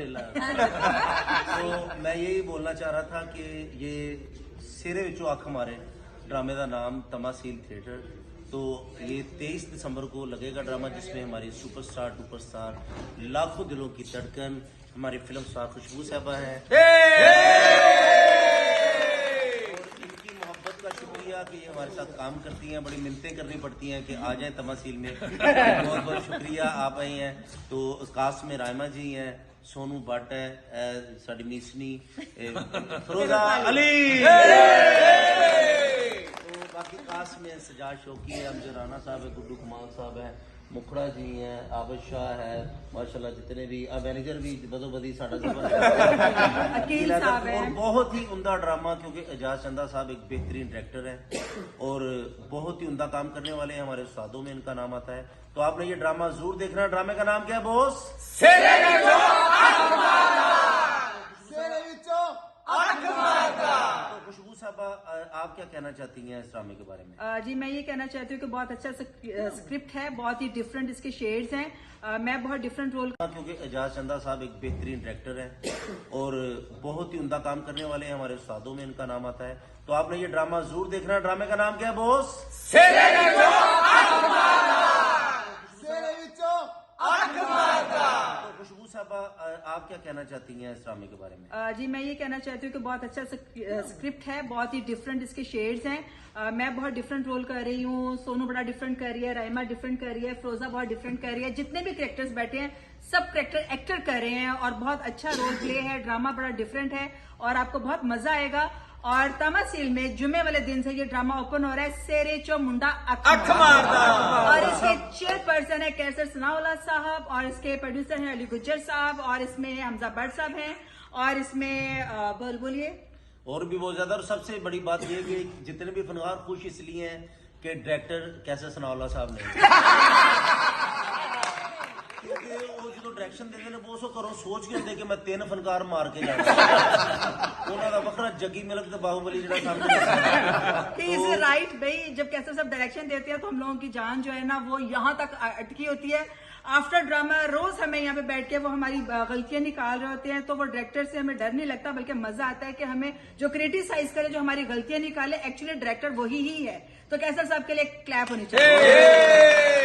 डेला तो मैं यही बोलना चाह रहा था कि ये सिरे विचों अख मारे ड्रामे का नाम तमासील थिएटर, तो ये 23 दिसंबर को लगेगा ड्रामा, जिसमें हमारी सुपरस्टार डुपरस्टार लाखों दिलों की धड़कन हमारी फिल्म स्टार खुशबू साहबा है। और इनकी मोहब्बत का शुक्रिया कि ये हमारे साथ काम करती हैं, बड़ी मिन्नतें करनी पड़ती हैं कि आ जाएं तमासील में। बहुत बहुत शुक्रिया आप आई हैं। तो कास्ट में रायमा जी हैं, सोनू भट्ट है, साड़ी मीसनी, फिरोजा अली, तो बाकी कास्ट में सजाद शौकी है, अमजद राना साहब है, गुड्डू कमाल साहब है, मुखड़ा जी हैं, आबिद शाह है, माशाल्लाह जितने भी मैनेजर भी बदोबदी साड़ा अकील साहब है। और बहुत ही उम्दा ड्रामा, क्योंकि एजाज चंदा साहब एक बेहतरीन डायरेक्टर हैं और बहुत ही उम्दा काम करने वाले हैं, हमारे उस्तादों में इनका नाम आता है। तो आपने ये ड्रामा जरूर देखना। ड्रामे का नाम क्या है बॉस? तो खुशबू साहबा, आप क्या कहना चाहती हैं इस ड्रामे के बारे में? जी मैं ये कहना चाहती हूँ कि बहुत अच्छा स्क्रिप्ट है, बहुत ही डिफरेंट इसके शेड्स हैं। मैं बहुत डिफरेंट रोल, क्योंकि एजाज चंदा साहब एक बेहतरीन डायरेक्टर हैं और बहुत ही उम्दा काम करने वाले हैं, हमारे उस्तादों में इनका नाम आता है। तो आपने ये ड्रामा जरूर देखना। ड्रामे का नाम क्या है बॉस? तो खुशबू साहबा, आप क्या कहना चाहती हैं इस ड्रामे के बारे में? जी मैं ये कहना चाहती हूँ कि बहुत अच्छा स्क्रिप्ट है, बहुत ही डिफरेंट इसके शेड्स हैं। मैं बहुत डिफरेंट रोल कर रही हूँ, सोनू बड़ा डिफरेंट कर रही है, राइमा डिफरेंट कर रही है, फिरोजा बहुत डिफरेंट कर रही है, जितने भी कैरेक्टर्स बैठे हैं सब कैरेक्टर एक्टर कर रहे हैं और बहुत अच्छा रोल प्ले है। ड्रामा बड़ा डिफरेंट है और आपको बहुत मजा आएगा। और तमासील में जुमे वाले दिन से ये ड्रामा ओपन हो रहा है, सेरे चो मुंडा अख मारदा, और इसके चेयरपर्सन है कैसर सनाउल्लाह साहब और इसके प्रोड्यूसर हैं अली गुज्जर साहब और इसमें हमजा भट्ट साहब हैं और इसमें बोलिए और भी बहुत ज्यादा। और सबसे बड़ी बात यह कि जितने भी फनकार खुश इसलिए हैं कि डायरेक्टर कैसर सनाउल्लाह साहब ने क्योंकि वो जो डायरेक्शन देते हैं वो सो करो सोच के होते कि मैं 3 फनकार मार के जाऊंगा। उन्होंने वखरा जगी मिलक तो बाहुबली जड़ा सामने राइट भाई। जब कैसर साहब डायरेक्शन देते हैं तो हम लोगों की जान जो है ना वो यहाँ तक अटकी होती है। आफ्टर ड्रामा रोज हमें यहाँ पे बैठ के वो हमारी गलतियां निकाल रहे होते हैं, तो वो डायरेक्टर से हमें डर नहीं लगता बल्कि मजा आता है कि हमें जो क्रिटिसाइज करे, जो हमारी गलतियां निकाले, एक्चुअली डायरेक्टर वही ही है। तो कैसर साहब के लिए क्लैप होनी चाहिए।